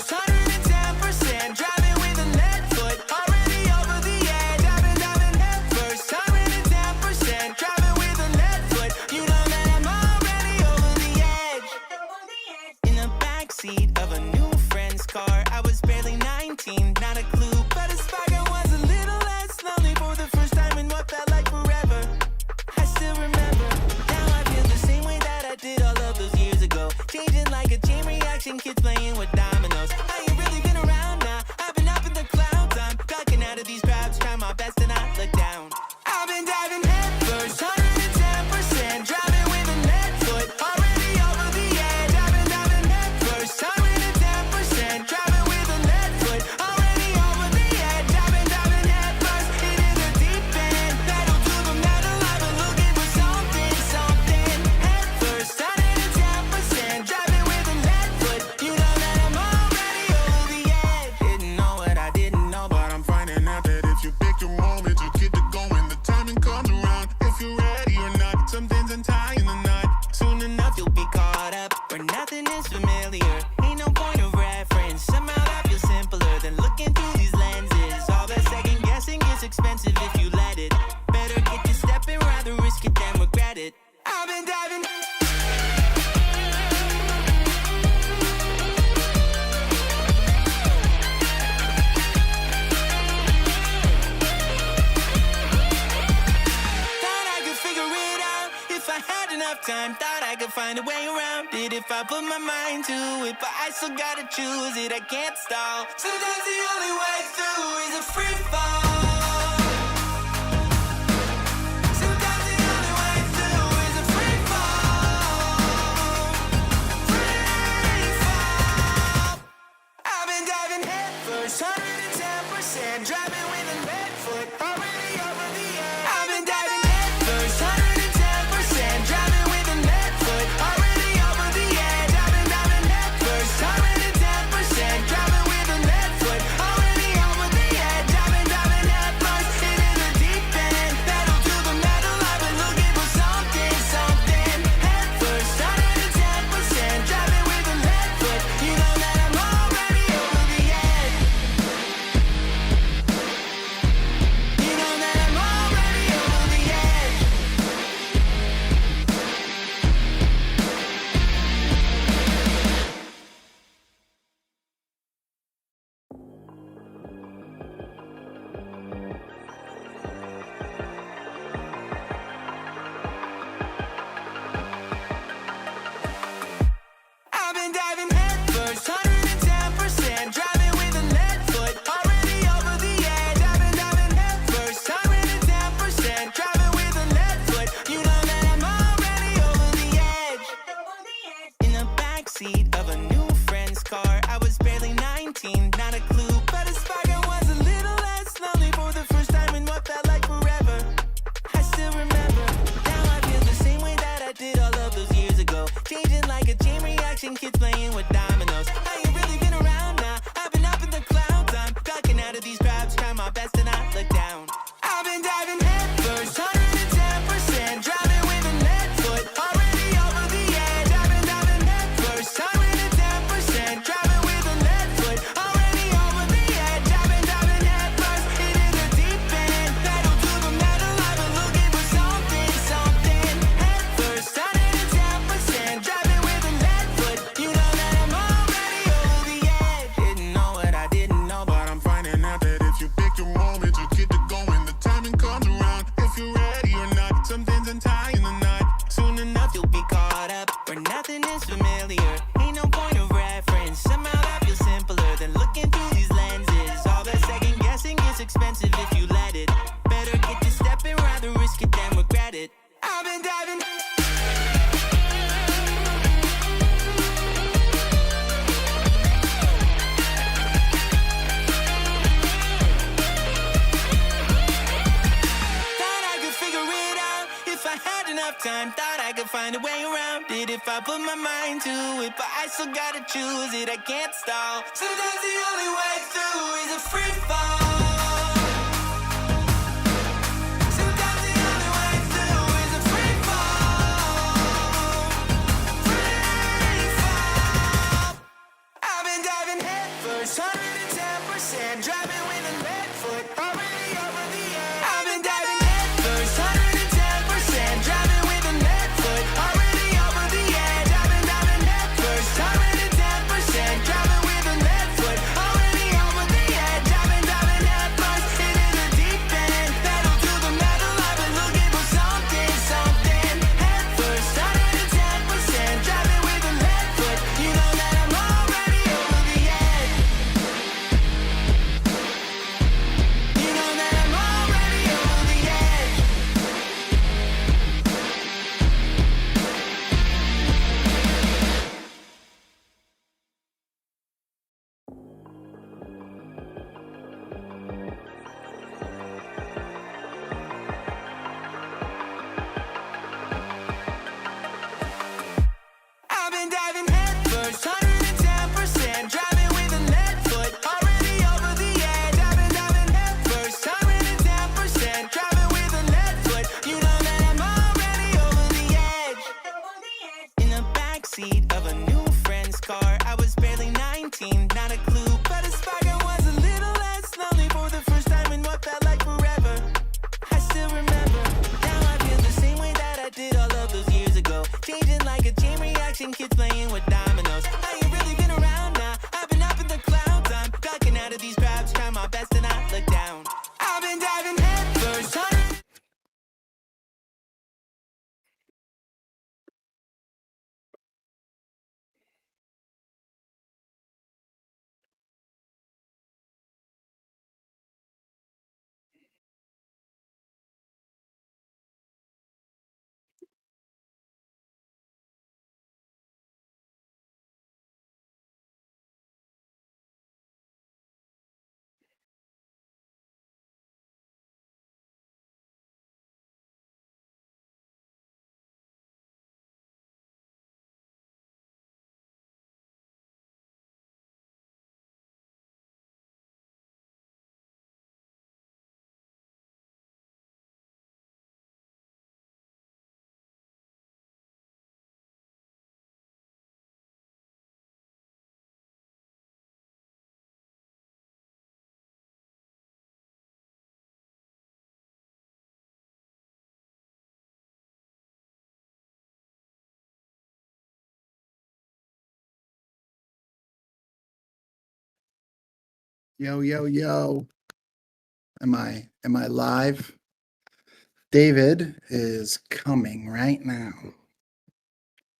first, 110%, driving with a lead foot, already over the edge. I've been diving head first, 110%, driving with a lead foot. You know that I'm already over the edge. In the backseat of a new friend's car, I was barely 19, not a clue, but a spark. I was a little less lonely for the first time in what felt like forever. I still remember, now I feel the same way that I did all of those years ago. Changing like a chain reaction, kids playing with dominoes. I ain't really been around now, I've been up in the clouds. I'm ducking out of these crowds, trying my best to not look down. I've been diving head first, 110%, driving with a lead foot, already over the edge. I've been diving head first, 110%, driving with a lead foot, already over the edge. I've been diving head first into the deep end, pedal to the metal. I've been looking for something, head first, 110%, driving with a lead foot. You know that I'm already over the edge. Didn't know what I didn't know, but I'm finding out that if you pick your moment, you get to going. The timing comes around, if you're ready or not. Something's untying the knot. Soon enough you'll be caught up where nothing is familiar. Ain't no point of reference. Somehow that feels simpler than looking through these lenses. All that second guessing is expensive if you let it. Better get to stepping, rather risk it than regret it. I've been diving. Thought I could figure it out if I had enough time. Thought I could find a way around it if I put my mind to it. But I still gotta choose it, I can't stall. Sometimes the only way through is a free fall. Sometimes the only way through is a free fall. Free fall. I've been diving head first, 110%, driving with a lead foot, already over the edge. I've been diving head first, 110%, driving with a lead foot, already over the edge. I've been diving head first, 110%, driving with a lead foot, already over the edge. I've been diving head first into the deep end, pedal to the metal. I've been looking for something, head first, 110%, driving with a lead foot. You know that I'm already over the edge. You know that I'm already over the edge. I've been diving head first, 110%, driving with a lead foot, already over the edge. I've been diving head first, 110%, driving with a lead foot. You know that I'm already over the edge. In the backseat of a new friend's car, I was barely 19, not a clue, but a spark. I was a little less lonely for the first time in what felt like forever. I still remember, now I feel the same way that I did all of those years ago. Changing like a chain reaction, kids playing with dominoes. I ain't really been around now, I've been up in the clouds. I'm ducking out of these crowds, trying my best to not look down. I've been diving head first, 110%, driving with a lead foot, already over the edge. I've been diving head first, 110%, driving with a lead foot, already over the edge. I've been diving head first into the deep end, pedal to the metal. I've been looking for something, head first, 110%, driving with a lead foot. You know that I'm already over the edge. Didn't know what I didn't know, but I'm finding out that if you pick your moment, you get to going. The timing comes around, if you're ready or not. Something's untying the knot. Soon enough you'll be caught up where nothing is familiar. Ain't no point of reference. Somehow that feels simpler than looking through these lenses. All that second guessing is expensive if you let it. Better get to stepping, rather risk it than regret it. I've been diving. Thought I could figure it out if I had enough time. Thought I could find a way around it if I put my mind to it. But I still gotta choose it, I can't stall. Sometimes the only way through is a free fall. Sometimes the only way through is a free fall. Free fall. I've been diving head first, 110%, driving with a lead foot, already over the edge. I've been diving head first, 110%, driving with a lead foot, already over the edge. I've been diving head first, 110%, driving with a lead foot, already over the edge. I've been diving head first into the deep end, pedal to the metal. I've been looking for something, something. Head first, 110%, driving with a lead foot. You know that I'm already over the edge. You know that I'm already over the edge. I've been diving head first, 110%, driving with a lead foot, already over the edge. I've been diving head first, 110%, driving with a lead foot. You know that I'm already over the edge. In the backseat of a new friend's car, I was barely 19, not a clue, but a spark. I was a little less lonely for the first time in what felt like forever. I still remember. Now I feel the same way that I did all of those years ago. Changing like a chain reaction, kids playing with dominoes. I ain't really been around now. I've been up in the clouds. I'm ducking out of these crowds, trying my best to not look down. I've been diving head first, 100. Yo, yo, yo. Am I live? David is coming right now.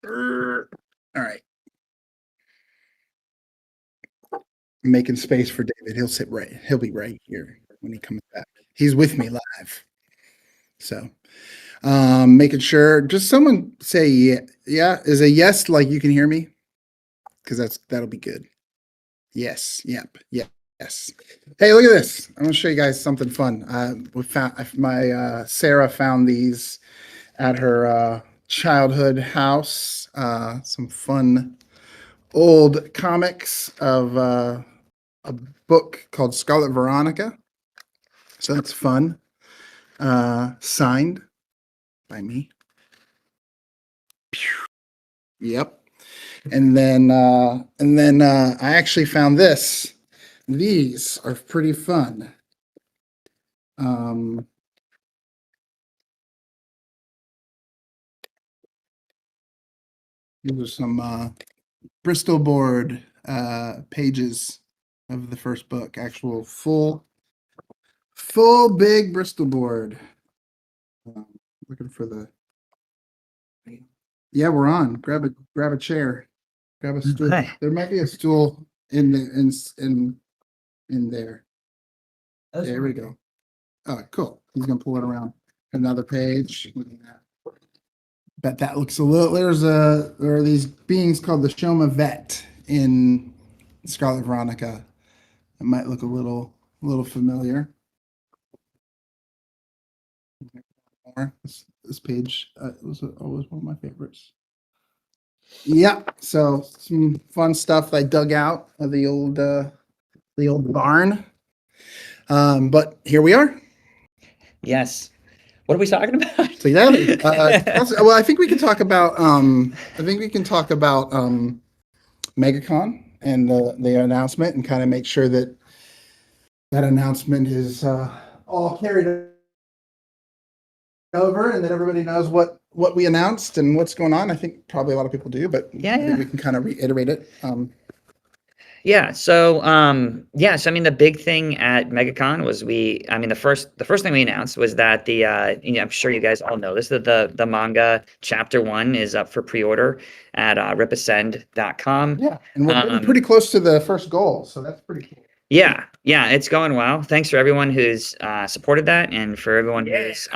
All right. I'm making space for David. He'll be right here when he comes back. He's with me live. So making sure, just someone say yeah. Yeah. Is a yes like you can hear me? Because that'll be good. Yes. Yep. Yeah. Yes. Hey, look at this. I'm gonna show you guys something fun. We found Sarah found these at her childhood house. Some fun old comics of a book called Scarlet Veronica. So that's fun. Signed by me. Yep. And then I actually found this. These are pretty fun. These are some Bristol board pages of the first book. Actual full big Bristol board. Looking for the. Yeah, we're on. Grab a chair. Grab a stool. Okay. There might be a stool in there. There we go. Oh, cool. He's gonna pull it around. Another page. Look at that. Bet that looks a little. There are these beings called the Shoma Vet in Scarlet Veronica. It might look a little familiar. This page was always one of my favorites. Yeah, so some fun stuff I dug out of the old barn. But here we are. Yes. What are we talking about? So yeah, well, I think we can talk about MegaCon and the announcement, and kind of make sure that that announcement is all carried over, and that everybody knows what we announced and what's going on. I think probably a lot of people do, but Yeah, I think yeah. we can kind of reiterate it. Yeah. So, so I mean, the big thing at MegaCon was the first thing we announced was that I'm sure you guys all know this, that the manga chapter 1 is up for pre-order at ripascend.com. Yeah, and we're getting pretty close to the first goal, so that's pretty cool. Yeah, it's going well. Thanks for everyone who's supported that, and for everyone who's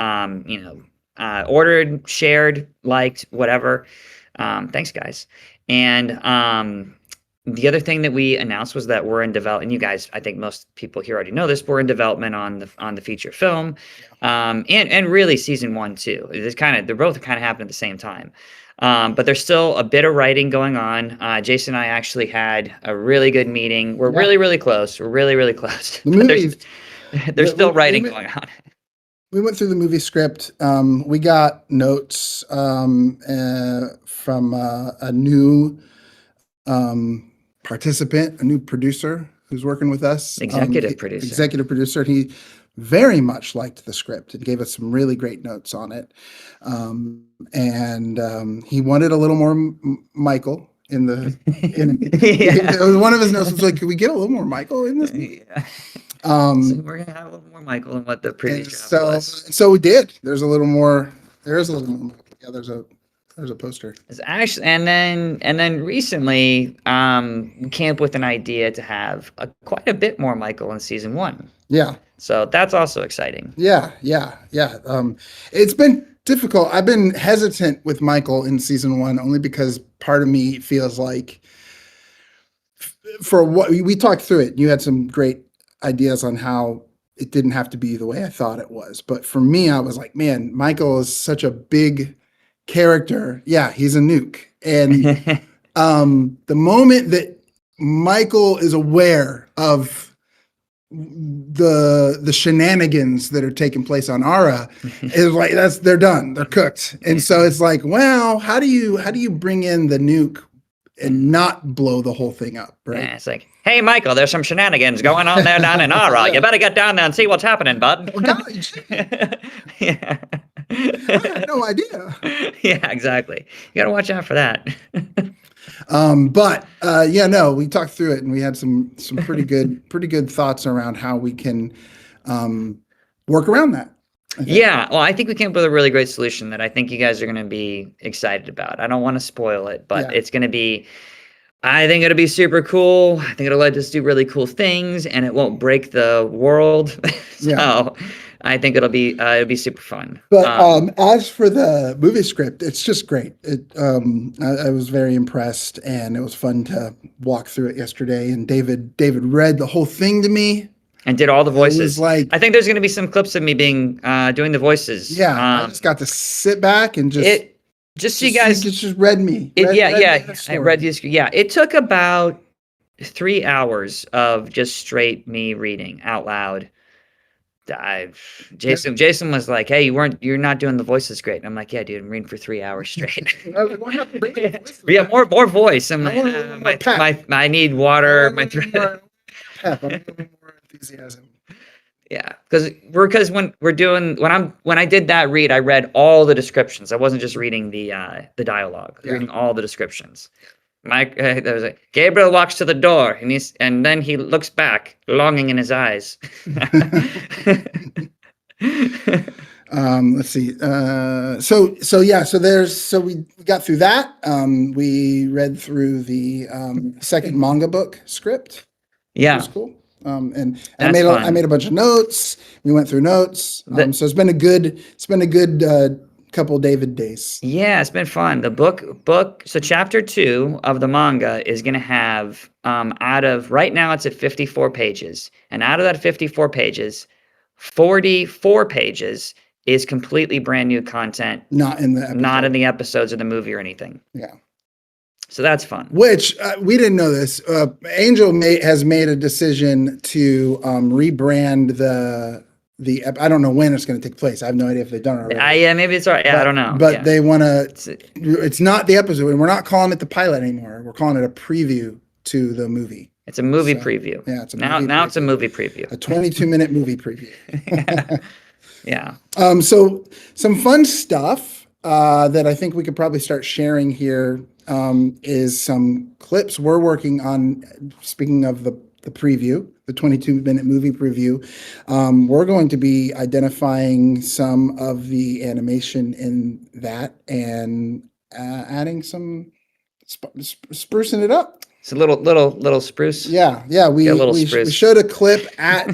ordered, shared, liked, whatever. Thanks, guys. And the other thing that we announced was that we're in development. And you guys, I think most people here already know this. We're in development on the feature film, and really season 1 too. They're both kind of happening at the same time. But there's still a bit of writing going on. Jason and I actually had a really good meeting. We're really, really close. We're really, really close. The movies, there's still writing going on. We went through the movie script. We got notes from a new participant, a new producer who's working with us. Executive producer. He very much liked the script and gave us some really great notes on it. And he wanted a little more Michael in the. One of his notes was like, "Could we get a little more Michael in this?" Yeah. So we're gonna have a little more Michael than what the previous draft was. So we did. There's a little more. There is a little more. Yeah, there's a poster. It's actually, and then recently, we came up with an idea to have quite a bit more Michael in season 1. Yeah. So that's also exciting. Yeah. It's been difficult. I've been hesitant with Michael in season 1 only because part of me feels like, for what we talked through it, you had some great ideas on how it didn't have to be the way I thought it was. But for me, I was like, man, Michael is such a big character. Yeah, he's a nuke. And the moment that Michael is aware of the shenanigans that are taking place on Ara, is like, they're done. They're cooked. And so it's like, well, how do you bring in the nuke and not blow the whole thing up, right? Yeah, it's like, hey, Michael, there's some shenanigans going on there down in Ara. You better get down there and see what's happening, bud. Oh, God, Yeah. I had no idea. Yeah, exactly. You got to watch out for that. We talked through it and we had some pretty good thoughts around how we can work around that. Yeah, well, I think we came up with a really great solution that I think you guys are going to be excited about. I don't want to spoil it, but it's going to be, I think it'll be super cool. I think it'll let us do really cool things, and it won't break the world. So I think it'll be super fun. But as for the movie script, it's just great. I was very impressed, and it was fun to walk through it yesterday. And David read the whole thing to me. And did all the voices. Like, I think there's going to be some clips of me doing the voices. Yeah, I just got to sit back and just so you guys just read me. I read these. Yeah, it took about 3 hours of just straight me reading out loud. Jason was like, "Hey, you're not doing the voices great." And I'm like, "Yeah, dude, I'm reading for 3 hours straight." Yeah, more voice. I'm like, I need water. My throat. More enthusiasm. Yeah, because when I did that read, I read all the descriptions. I wasn't just reading the dialogue. I was reading all the descriptions. There was like, Gabriel walks to the door, and then he looks back, longing in his eyes. Let's see. So we got through that. We read through the second manga book script. Yeah, it was cool. And I made a bunch of notes. We went through notes. So it's been a good couple David days. Yeah, it's been fun. The book. So chapter 2 of the manga is going to have right now it's at 54 pages, and out of that 54 pages, 44 pages is completely brand new content. Not in the episodes of the movie or anything. Yeah. So that's fun. Which we didn't know this. Angel has made a decision to rebrand the. I don't know when it's going to take place. I have no idea if they've done it already. Yeah, maybe it's alright. Yeah, I don't know. But they want to. It's not the episode. We're not calling it the pilot anymore. We're calling it a preview to the movie. It's a movie So, preview. yeah, it's a Now movie it's a preview. movie preview. A 22-minute movie preview. Yeah. So some fun stuff that I think we could probably start sharing here is some clips we're working on. Speaking of the preview, the 22-minute movie preview, we're going to be identifying some of the animation in that and adding some sprucing it up. It's a little spruce. Yeah, Get a little we spruce. showed a clip at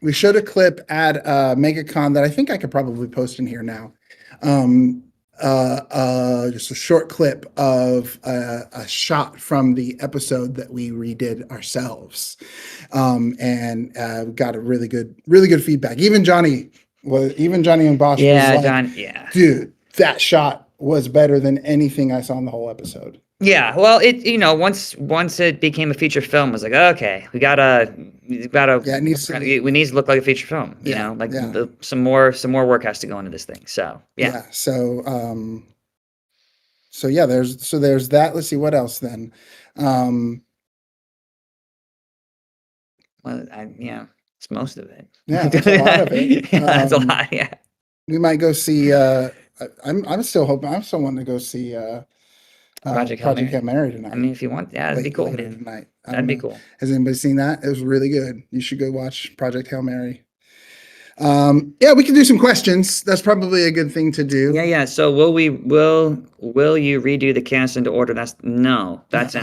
MegaCon that I think I could probably post in here now. Just a short clip of a shot from the episode that we redid ourselves, and got a really good feedback. Even Johnny and Bosch Yeah, was like, John. Yeah. dude, that shot was better than anything I saw in the whole episode. Yeah, well, once it became a feature film, it was like, okay, we gotta, Yeah, it needs to be. we need to look like a feature film, Yeah, like yeah. some more work has to go into this thing. So yeah, So yeah, there's that. Let's see what else then. well, it's most of it. Yeah, that's a lot of it. Yeah, that's a lot. Yeah, We might go see. I'm still hoping. I'm still wanting to go see Project Hail Mary. Hail Mary tonight. I mean, if you want, yeah, that'd be cool, later man. tonight. I That'd don't be know. cool. Has anybody seen that? It was really good. You should go watch Project Hail Mary. Yeah, we can do some questions. That's probably a good thing to do. Yeah. So will you redo the cast into order? That's No, that's a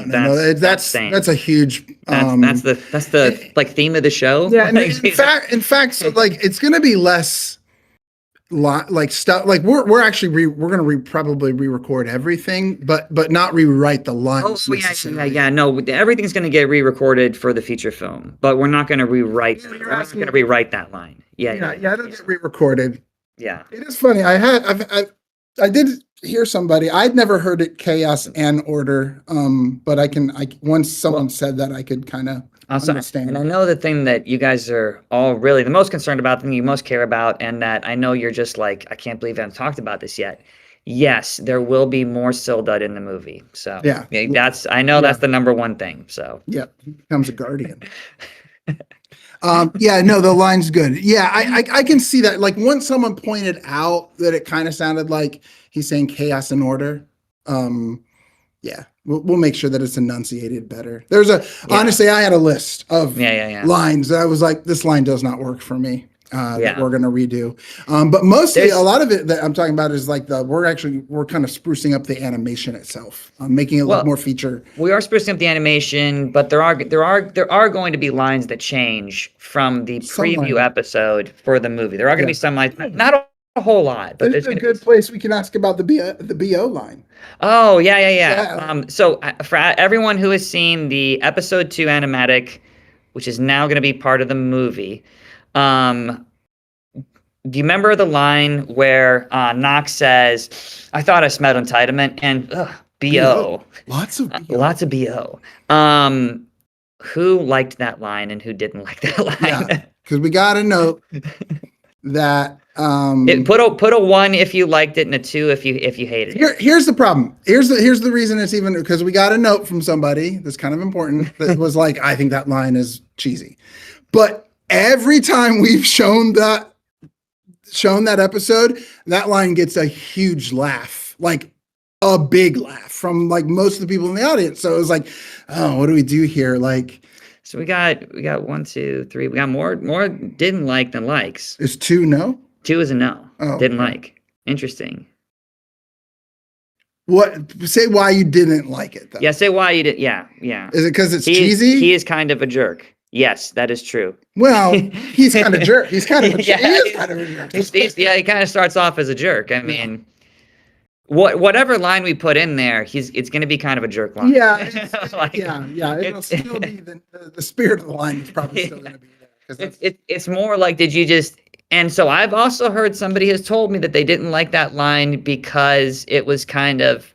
huge. that's the like theme of the show. Yeah, and Like, in fact, so like it's gonna be less like stuff like we're actually we're gonna probably re-record everything, but not rewrite the lines. Yeah. No, everything's going to get re-recorded for the feature film, but we're not going to rewrite. We're not going to rewrite that line. Yeah. It'll get re-recorded. Yeah. It is funny. I did hear somebody. I'd never heard it chaos and order. But once someone said that, I could kind of understand. And I know the thing that you guys are all really the most concerned about, the thing you most care about, and that I know you're just like, I can't believe I haven't talked about this yet. Yes, there will be more Sildud in the movie. So yeah, that's the number one thing. So yeah, he becomes a guardian. Yeah, no, the line's good. Yeah, I can see that. Like once someone pointed out that it kind of sounded like he's saying chaos and order. Yeah, we'll make sure that it's enunciated better. Honestly, I had a list of lines that I was like, this line does not work for me. That we're gonna redo. But mostly a lot of it that I'm talking about is like we're kind of sprucing up the animation itself, making it look more feature. We are sprucing up the animation, but there are going to be lines that change from the preview episode for the movie. There are going to be some lines, not a whole lot, but there's a good place we can ask about the BO line. Oh yeah. So for everyone who has seen the episode 2 animatic, which is now going to be part of the movie. Do you remember the line where Knox says, "I thought I smelled entitlement," and BO. Lots of BO. Lots of BO. Who liked that line and who didn't like that line? Yeah, because we got to note that put a 1 if you liked it and a 2 if you hated it. Here's the problem. Here's the reason it's even because we got a note from somebody that's kind of important that was like, I think that line is cheesy. But every time we've shown that episode, that line gets a huge laugh, like a big laugh from like most of the people in the audience. So it was like, oh, what do we do here? Like, so we got 1, 2, 3. We got more didn't like than likes. Is 2 no? 2 is a no. Oh, didn't like. Interesting. Say why you didn't like it though. Yeah, say why you did. Yeah. Is it because it's cheesy? He is kind of a jerk. Yes, that is true. Well, he's kind of jerk. He's kind of a jerk. He is kind of a jerk. He kind of starts off as a jerk. I mean, whatever line we put in there, it's going to be kind of a jerk line. Yeah, it'll still be the spirit of the line is probably still going to be there. It's more like, did you just? And so I've also heard somebody has told me that they didn't like that line because it was kind of.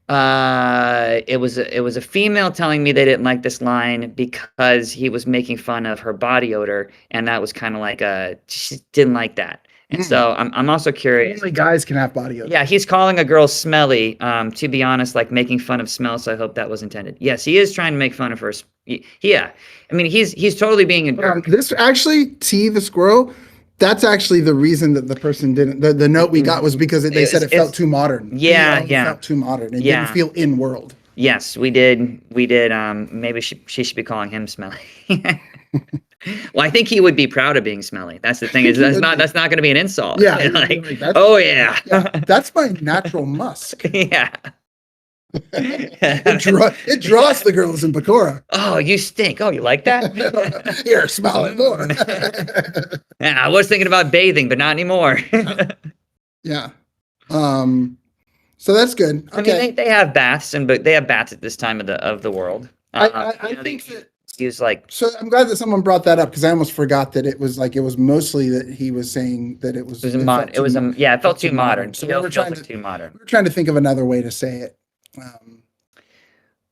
It was a female telling me they didn't like this line because he was making fun of her body odor, and that was kind of like she didn't like that. So I'm also curious. Only guys can have body odor. Yeah, he's calling a girl smelly. To be honest, like making fun of smell. So I hope that was intended. Yes, he is trying to make fun of her. Yeah, I mean he's totally being a jerk. This actually, T the squirrel. That's actually the reason that the person didn't. The note we got was because they said it felt too modern. Yeah, It yeah. felt too modern. It didn't feel in world. Yes, we did. We did. Maybe she should be calling him smelly. Well, I think he would be proud of being smelly. That's the thing. Is that's not going to be an insult. Yeah. Like, oh yeah. That's my natural musk. Yeah. It draws the girls in Pecora. Oh, you stink. Oh, you like that? Here, smell it more. Yeah, I was thinking about bathing, but not anymore. Yeah. So that's good. Okay. I mean, they have baths, but they have baths at this time of the world. I think that. Use like. So I'm glad that someone brought that up because I almost forgot that it was mostly that he was saying that it was. It felt too modern. So we were trying to too modern. We were trying to think of another way to say it.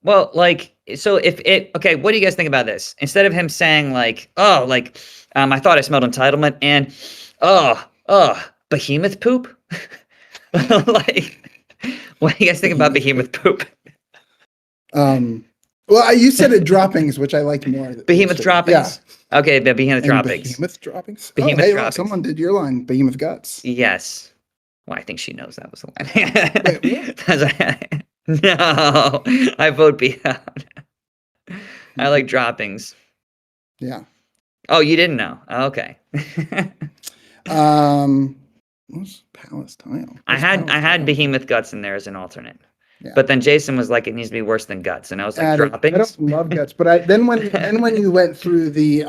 Well, like, so okay, what do you guys think about this? Instead of him saying like, oh, like, I thought I smelled entitlement and, behemoth poop. Like, what do you guys think about behemoth poop? Well, you said it droppings, which I liked more. Behemoth droppings. Yeah. Okay, the behemoth droppings. Behemoth droppings. Behemoth hey, droppings. Look, someone did your line. Behemoth guts. Yes. Well, I think she knows that was the line. No, I vote beyond. I like droppings. Yeah. Oh, you didn't know? Okay. What's Palace Tile? I had behemoth guts in there as an alternate. Yeah. But then Jason was like, it needs to be worse than guts, and I was like, droppings. I don't love guts, but then when you went through the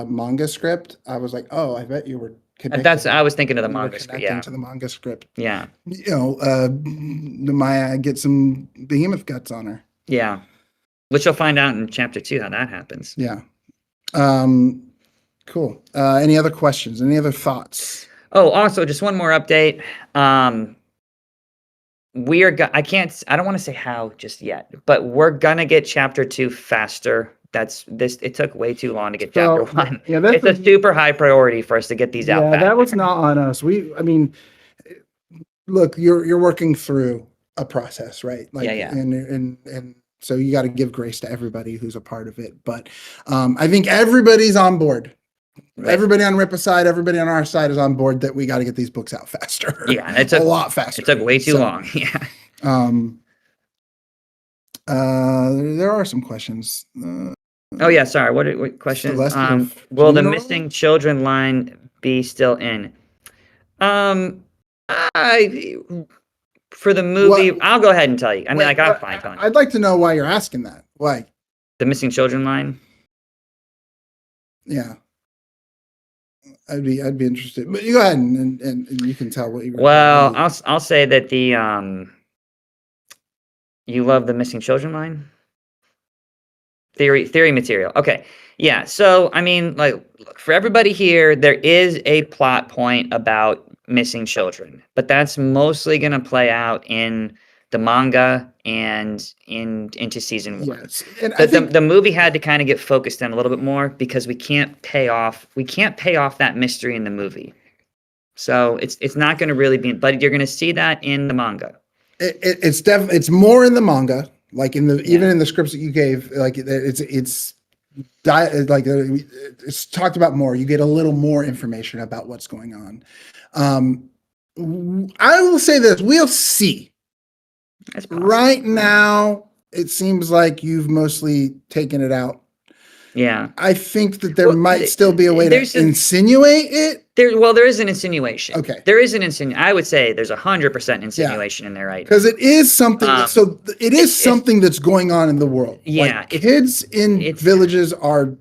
manga script, I was like, oh, I bet you were. I was thinking of the manga script. Yeah. To the manga script. Yeah. You know, the Maya get some behemoth guts on her. Yeah. Which you'll find out in chapter 2 how that happens. Yeah. Cool. Any other questions? Any other thoughts? Oh, also, just one more update. I don't want to say how just yet, but we're gonna get chapter 2 faster. It took way too long to get chapter 1. Yeah, it's a super high priority for us to get these out. Yeah, that was not on us. Look, you're working through a process, right? Like, yeah. And so you got to give grace to everybody who's a part of it. But I think everybody's on board. Right. Everybody on Ripa's side, everybody on our side is on board that we got to get these books out faster. Yeah, it took a lot faster. It took way too long. Yeah. There are some questions. Oh yeah, sorry. What questions? Will the missing children line be still in? For the movie, I'll go ahead and tell you. I mean, I'll find telling you. I'd like to know why you're asking that. Why? The missing children line? Yeah. I'd be interested. But you go ahead and you can tell what you. Well, I'll say that you love the missing children line. Theory material. Okay. Yeah. So I mean, like, look, for everybody here, there is a plot point about missing children, but that's mostly going to play out in the manga and into season 1. Yes. And the movie had to kind of get focused in a little bit more because we can't pay off that mystery in the movie. So it's not going to really be, but you're going to see that in the manga. It's more in the manga, like even in the scripts that you gave, like it's talked about more. You get a little more information about what's going on. I will say this: we'll see. Right now, it seems like you've mostly taken it out. Yeah. I think that there might still be a way to insinuate it. There is an insinuation. Okay. There is an insinuation. I would say there's 100% insinuation in there, right? Because it is something. Something that's going on in the world. Yeah. Like, kids in villages are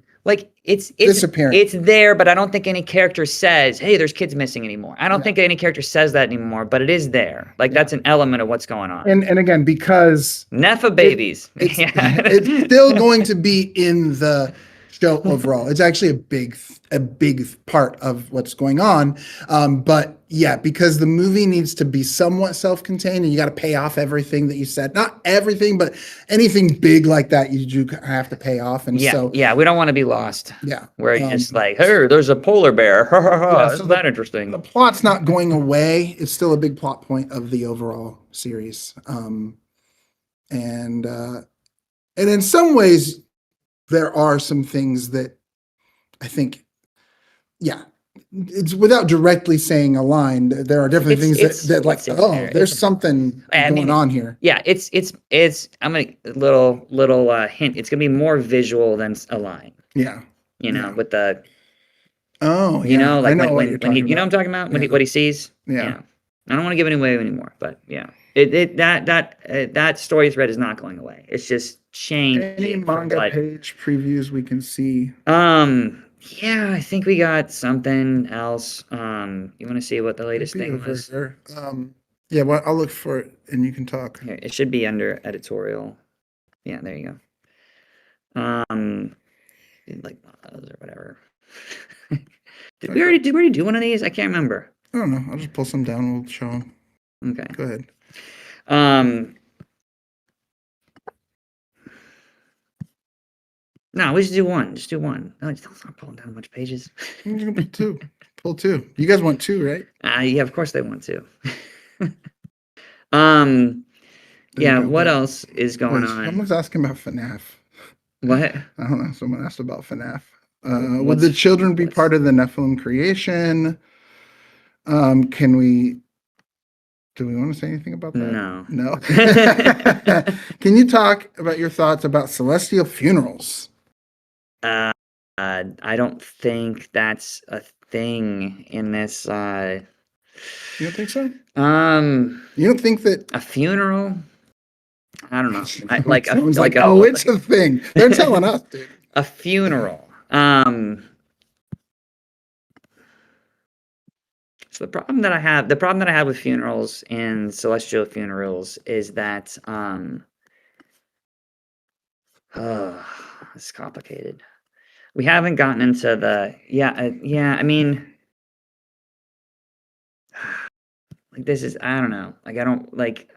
it's disappearing. It's there, but I don't think any character says, "Hey, there's kids missing" anymore. I don't think any character says that anymore, but it is there. Like, that's an element of what's going on. And again, because Nepha babies. It's still going to be in the show overall. It's actually a big part of what's going on. But yeah, because the movie needs to be somewhat self-contained, and you got to pay off everything that you said. Not everything, but anything big like that, you do have to pay off. And Yeah, so, yeah, we don't want to be lost. yeah, Where it's just like, hey, there's a polar bear. Ha ha ha. so Isn't that interesting? the plot's not going away. It's still a big plot point of the overall series. And in some ways, there are some things that I think, yeah, it's without directly saying a line. There are definitely things that like, it's in oh, there. there's something I going mean, on here. Yeah, I'm a little hint. It's gonna be more visual than a line. Yeah. With the Oh, yeah. like I know what when you're he, talking you know what I'm about. talking about when Yeah. what he sees. Yeah. I don't want to give it away anymore, but yeah, that story thread is not going away. It's just changed. Any manga page previews we can see? Yeah, I think we got something else. You want to see what the latest Maybe thing over was? there. Yeah, well, I'll look for it and you can talk. Here, it should be under editorial. Yeah, there you go. Like or whatever. Did we already do one of these? I can't remember. I don't know. I'll just pull some down. We'll show them. Okay. Go ahead. No, we should do one. Just do one. No, it's not pulling down much pages. You can pull two. Pull two. You guys want two, right? Yeah, of course they want to. There Yeah, you go. what else is going on? Someone's asking about FNAF. What? I don't know. Someone asked about FNAF. Would What's- the children be what's- part of the Nephilim creation? Can we? Do we want to say anything about that? No. No. Can you talk about your thoughts about celestial funerals? I don't think that's a thing in this. You don't think so? Um, You don't think that? a funeral? I don't know. Someone's like, oh, it's a thing. They're telling us, dude. a funeral. So the problem that I have with funerals and celestial funerals is that it's complicated. We haven't gotten into the I mean, like this is I don't know. Like I don't like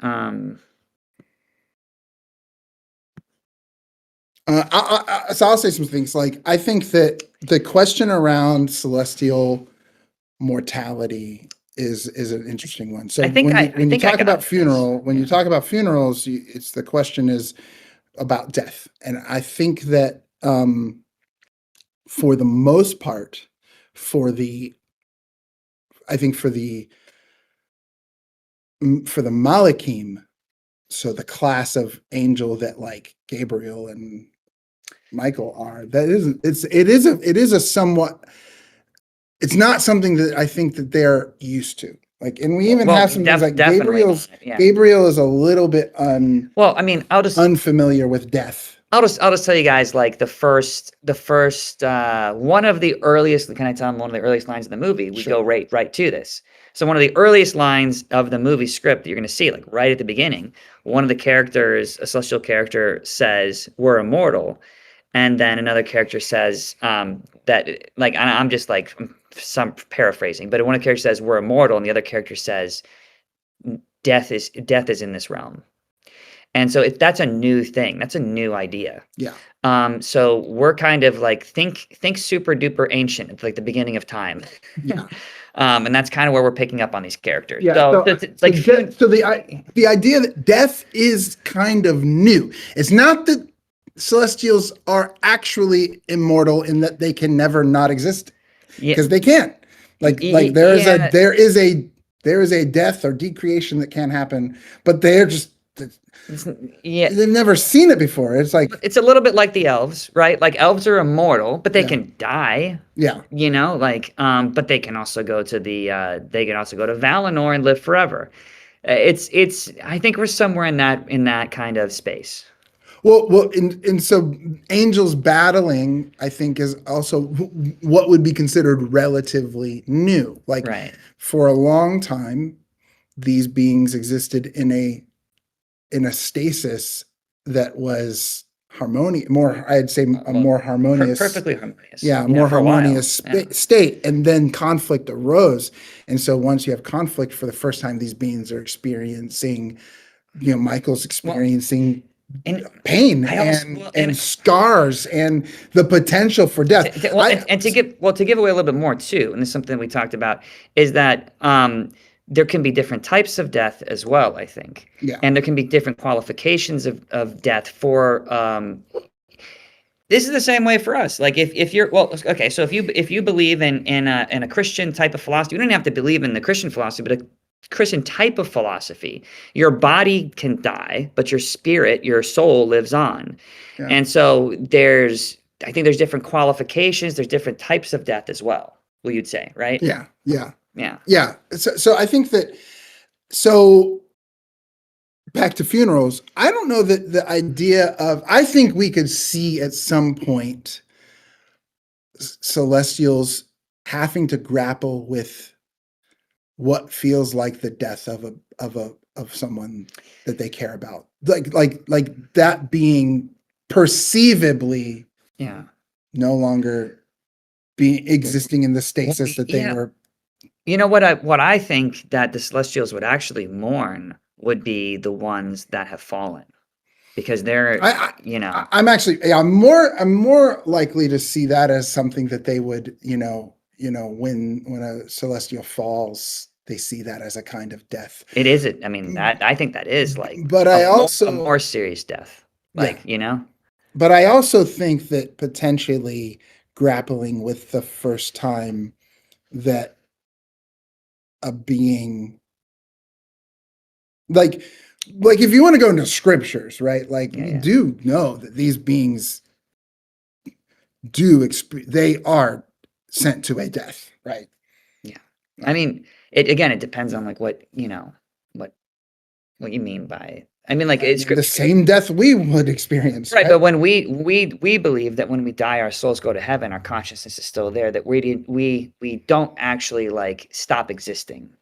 So I'll say some things. Like I think that the question around celestial mortality is an interesting one. So I think when you I talk got about this. funeral, when you talk about funerals, it's the question is about death, and I think that for the most part, for the Malachim, so the class of angel that like Gabriel and Michael are, it is a somewhat, it's not something that I think that they're used to. Like, and we even have some things like definitely not, yeah. Gabriel is a little bit Well, I mean, unfamiliar with death. I'll just tell you guys like the first one of the earliest, can I tell them one of the earliest lines in the movie? We Sure. go right to this. So one of the earliest lines of the movie script that you're going to see, like right at the beginning, one of the characters, a celestial character, says, "We're immortal," and then another character says that, like, I'm just like some paraphrasing, but one of the characters says, "We're immortal," and the other character says, death is in this realm. And so that's a new thing. That's a new idea. Yeah. So we're kind of like think super duper ancient. It's like the beginning of time. Yeah. And that's kind of where we're picking up on these characters. Yeah. So So, it's like the idea that death is kind of new. It's not that celestials are actually immortal in that they can never not exist, because they can't. Like there is a death or decreation that can happen, but they're just. They've never seen it before. It's like it's a little bit like the elves, right? Like elves are immortal, but they can die. Yeah. But they can also go to Valinor and live forever. It's I think we're somewhere in that kind of space. Well, and so angels battling, I think, is also what would be considered relatively new. Like for a long time, these beings existed in a stasis that was I'd say a more harmonious, perfectly harmonious. yeah, a you know, more for a while. harmonious Yeah. state, and then conflict arose. And so once you have conflict for the first time, these beings are experiencing, Michael's experiencing And pain I also, and scars and the potential for death. to give away a little bit more too, and this is something we talked about, is that there can be different types of death as well, I think. Yeah. And there can be different qualifications of death for this is the same way for us. Like if you're okay, so if you believe in a Christian type of philosophy, you don't have to believe in the Christian philosophy, but a Christian type of philosophy, your body can die, but your spirit, your soul lives on. Yeah. And so I think there's different qualifications, there's different types of death as well, will you'd say, right? Yeah. Yeah. Yeah. Yeah. So I think that, so back to funerals, I don't know that the idea of, I think we could see at some point celestials having to grapple with what feels like the death of someone that they care about, like that being perceivably Yeah. no longer being existing in the stasis that they were. You know what I think that the celestials would actually mourn would be the ones that have fallen, because they're I'm more likely to see that as something that they would, when a celestial falls, they see that as a kind of death. It is. I mean, that I think that is like, but a more serious death, like, But I also think that potentially grappling with the first time that a being, like if you want to go into scriptures, right? Like we do know that these beings they are sent to a death, right? Yeah. I mean, it depends on like what you mean by it. I mean, like it's the same death we would experience, right? But when we believe that when we die, our souls go to heaven, our consciousness is still there. That we don't actually like stop existing.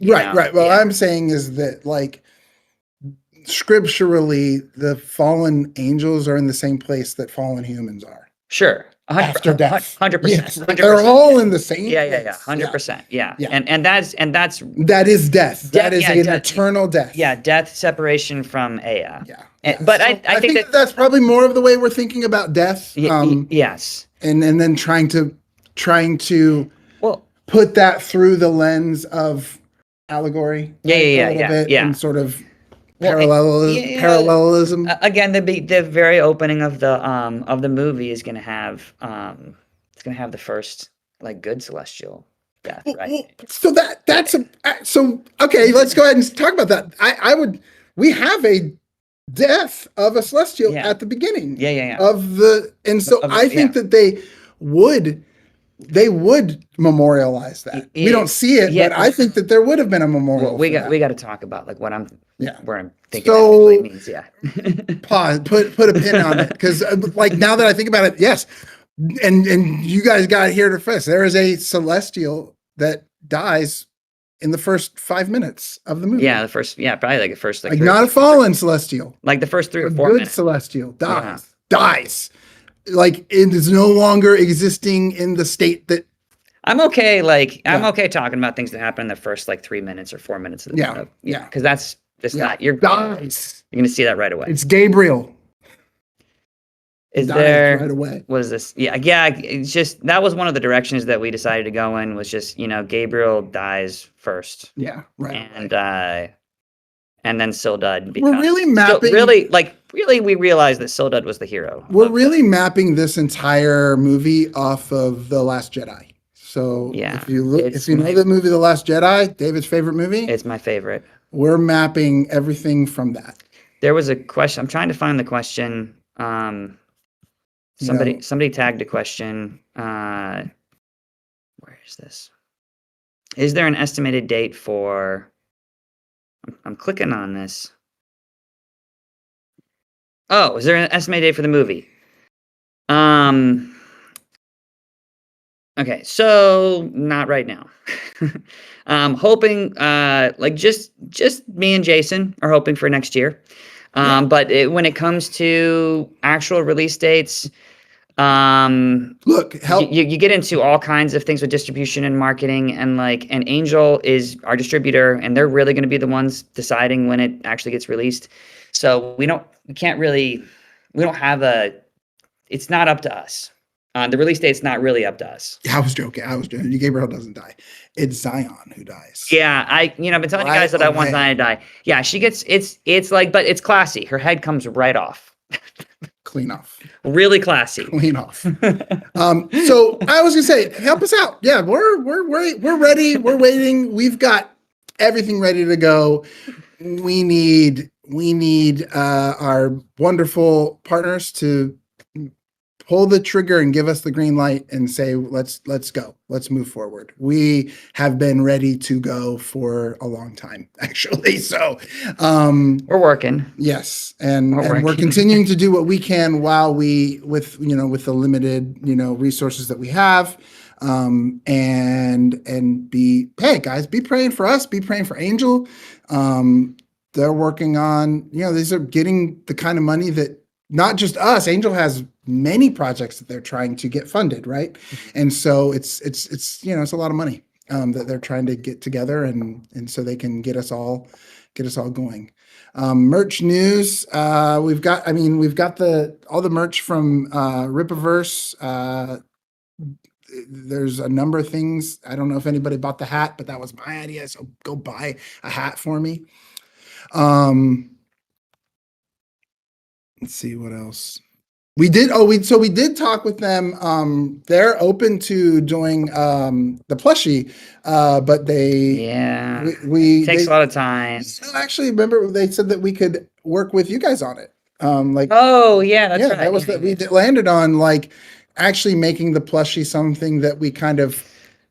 Right. Well, I'm saying is that, like, scripturally, the fallen angels are in the same place that fallen humans are. Sure. After death, 100%. They're all in the same. Yeah. 100%. Yeah. And that is death. That is an eternal death. Yeah, death, separation from Aya. Yeah. But I think that's probably more of the way we're thinking about death. Yes. And then trying to put that through the lens of allegory. And sort of parallelism. Again, the very opening of the movie is going to have the first like good celestial death, right? So okay, let's go ahead and talk about that. We have a death of a celestial at the beginning. I think that they would memorialize that. We don't see it, but I think that there would have been a memorial. We got to talk about like where I'm thinking so that means. Pause. Put a pin on it, because like now that I think about it, yes, and you guys got here to first. There is a celestial that dies in the first 5 minutes of the movie. Yeah, probably like the first like not a fallen celestial, like the first 3 or 4 good minutes. Celestial dies. Like it is no longer existing in the state that I'm okay. Like I'm okay talking about things that happen in the first like 3 minutes or 4 minutes of the because that's not you're dies. You're gonna see that right away. It's Gabriel. Is there right away? What is this? Yeah. It's just that was one of the directions that we decided to go in. Was just Gabriel dies first. Yeah. Right. And then Sildud. We're really mapping. Really, we realized that Sildud was the hero. We're really mapping this entire movie off of The Last Jedi. So if you know the movie The Last Jedi, David's favorite movie, it's my favorite. We're mapping everything from that. There was a question. I'm trying to find the question. Somebody tagged a question. Where is this? Is there an estimated date for? I'm clicking on this. Oh, is there an estimated date for the movie? Okay, so not right now. Hoping, like just me and Jason are hoping for next year. But when it comes to actual release dates, Look, help. you get into all kinds of things with distribution and marketing, and Angel is our distributor, and they're really going to be the ones deciding when it actually gets released. So we don't have it's not up to us. The release date's not really up to us. I was joking. Gabriel doesn't die. It's Zion who dies. Yeah, I've been telling you guys that I want Zion to die. Yeah, she gets it's like, but it's classy. Her head comes right off. Clean off. Really classy. Clean off. So I was gonna say, help us out. Yeah, we're ready. We're waiting. We've got everything ready to go. We need our wonderful partners to pull the trigger and give us the green light and say, let's go. Let's move forward. We have been ready to go for a long time, actually. So we're working. Yes. And we're continuing to do what we can while with the limited, resources that we have. Hey guys, be praying for us, be praying for Angel. They're working on, these are getting the kind of money that not just us, Angel has many projects that they're trying to get funded, right? And so it's a lot of money that they're trying to get together, and so they can get us all going. Merch news, we've got all the merch from Rippaverse. There's a number of things. I don't know if anybody bought the hat, but that was my idea. So go buy a hat for me. Let's see what else. We did talk with them. They're open to doing the plushie, but it takes a lot of time. Actually, remember they said that we could work with you guys on it. That's right. That was that we landed on actually making the plushie something that we kind of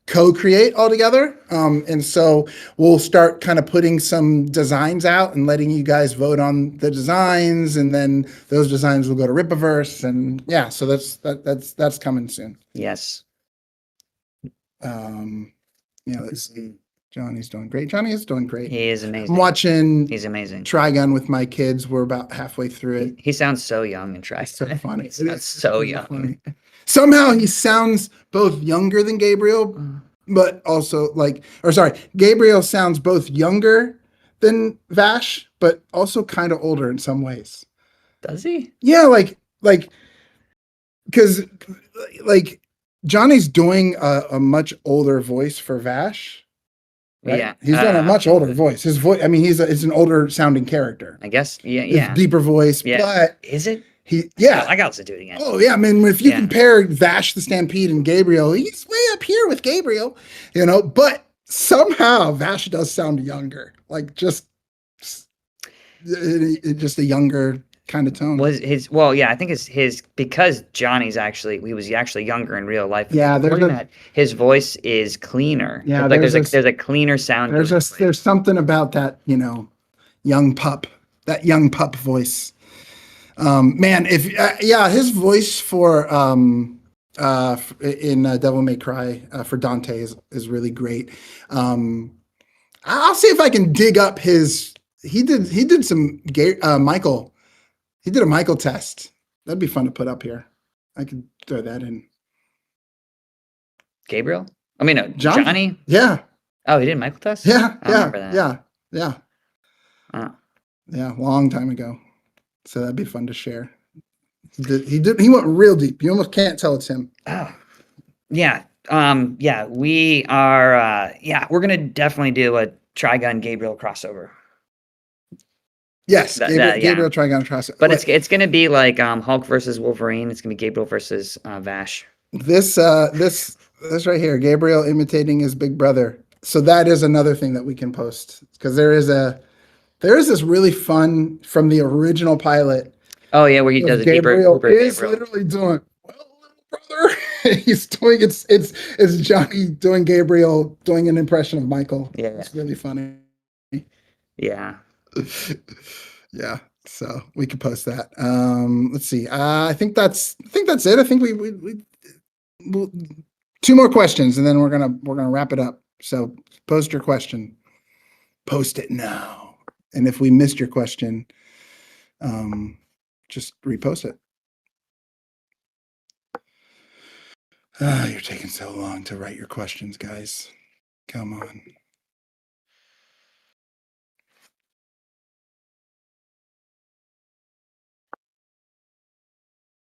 co-create all together. And so we'll start kind of putting some designs out and letting you guys vote on the designs, and then those designs will go to Rippaverse, and so that's coming soon. Yes. Let's see. Johnny's doing great. Johnny is doing great. He is amazing. I'm watching He's amazing. Trigun with my kids. We're about halfway through it. He sounds so young in Trigun. It's so funny. He sounds so young. Funny. Somehow he sounds both younger than Gabriel, but also Gabriel sounds both younger than Vash, but also kind of older in some ways. Does he? Yeah, because Johnny's doing a much older voice for Vash. Right? Yeah, he's done a much older voice. His voice, it's an older sounding character. I guess. Yeah. It's deeper voice. Yeah. But is it? I got to do it again. Oh yeah, I mean, if you compare Vash the Stampede and Gabriel, he's way up here with Gabriel, but somehow Vash does sound younger, just a younger kind of tone. Was his? Well, yeah, I think his because Johnny's he was actually younger in real life. Yeah, his voice is cleaner. Yeah, there's a cleaner sound. There's something about that young pup voice. Man, his voice for in Devil May Cry for Dante is really great. I'll see if I can dig up his. He did some Michael. He did a Michael test. That'd be fun to put up here. I could throw that in. Gabriel? I mean, no, Johnny. Yeah. Oh, he did Michael test. Yeah. I remember that. Yeah. Oh. Yeah, long time ago. So that'd be fun to share. He went real deep. You almost can't tell it's him. Oh, yeah. We are. We're gonna definitely do a Trigun Gabriel crossover. Yes, Gabriel Trigun crossover. But it's gonna be like Hulk versus Wolverine. It's gonna be Gabriel versus Vash. This right here, Gabriel imitating his big brother. So that is another thing that we can post, because there is this really fun from the original pilot. Oh yeah, where he does a Gabriel deeper is Gabriel. literally doing, well, little brother. He's doing it's Johnny doing Gabriel doing an impression of Michael. Yeah, it's really funny. Yeah. Yeah. So we could post that. Let's see. I think that's it. I think we two more questions, and then we're gonna wrap it up. So post your question. Post it now. And if we missed your question, just repost it. You're taking so long to write your questions, guys. Come on.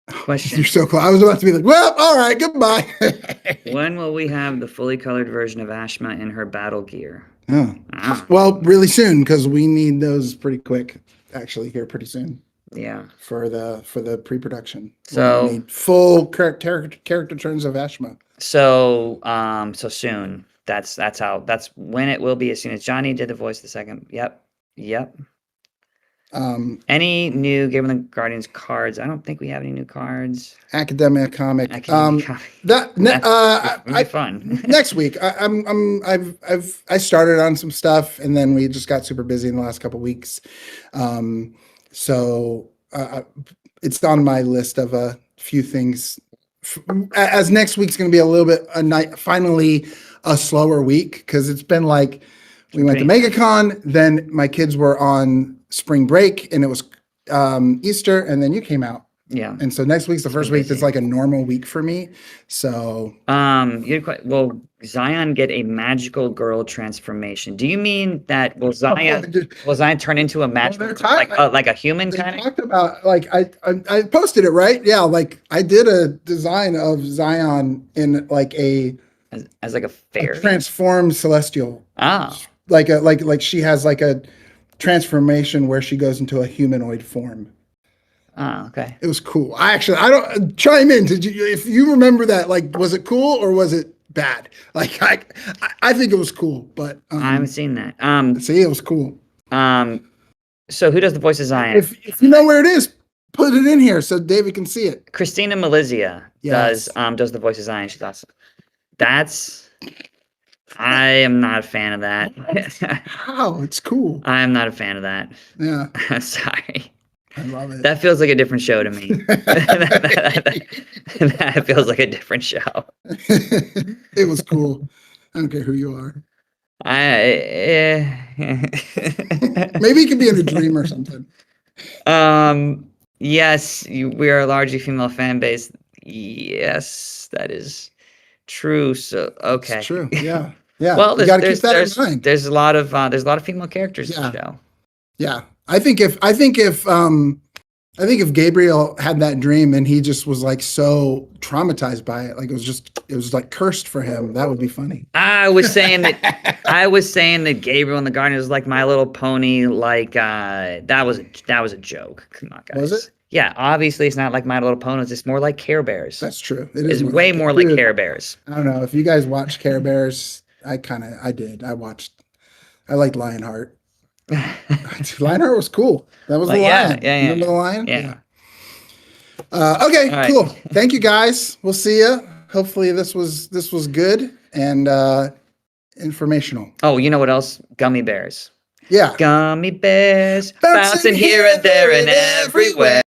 Question. You're so close. I was about to be like, well, all right, goodbye. When will we have the fully colored version of Ashma in her battle gear? Oh. Ah, Well, really soon, because we need those pretty quick, actually, here pretty soon yeah. for the pre-production. So- we need full character turns of Ashma. So soon. That's when it will be, as soon as Johnny did the voice the second. Yep. Any new Gabriel and the Guardians cards? I don't think we have any new cards. Academia comic. Academia comic. That'd be fun. Next week. I started on some stuff, and then we just got super busy in the last couple weeks. So it's on my list of a few things. As next week's going to be a little bit finally a slower week, because it's been like we went to MegaCon, then my kids were on spring break, and it was Easter, and then you came out. Yeah. And so next week's the first week that's like a normal week for me. So will Zion get a magical girl transformation? Do you mean that will Zion turn into a magical like a human kind of? Talked about, like, I posted it, right? Yeah, like I did a design of Zion in like as like a fairy, transformed celestial. Oh. Like she has like a transformation where she goes into a humanoid form. Oh, okay. It was cool. I don't chime in. Did you, if you remember that, like, was it cool or was it bad? Like, I think it was cool, but I haven't seen that. See, it was cool. So who does the voice of Zion? If you know where it is, put it in here so David can see it. Christina Malizia Yes. does the voice of Zion. She's awesome. I am not a fan of that. Wow, it's cool. I am not a fan of that. Yeah. I'm sorry. I love it. That feels like a different show to me. That feels like a different show. It was cool. I don't care who you are. Maybe it could be in a dream or something. Yes, we are a largely female fan base. Yes, that is true. So okay, it's true. Yeah. Yeah. Well, you got to keep that in mind. There's a lot of female characters in the show. Yeah. I think if Gabriel had that dream and he just was like so traumatized by it, like it was like cursed for him, that would be funny. I was saying that Gabriel and the Guardians was like My Little Pony, like that was a joke. Come on, guys. Was it? Yeah, obviously it's not like My Little Ponies. It's more like Care Bears. That's true. It's way more like Care Bears. I don't know if you guys watch Care Bears. I did. I liked Lionheart. Lionheart was cool. That was the lion. Yeah. Remember the lion? Yeah. Okay, right. cool. Thank you guys. We'll see you. Hopefully this was good and informational. Oh, you know what else? Gummy bears. Yeah. Gummy bears bouncing here and there and everywhere.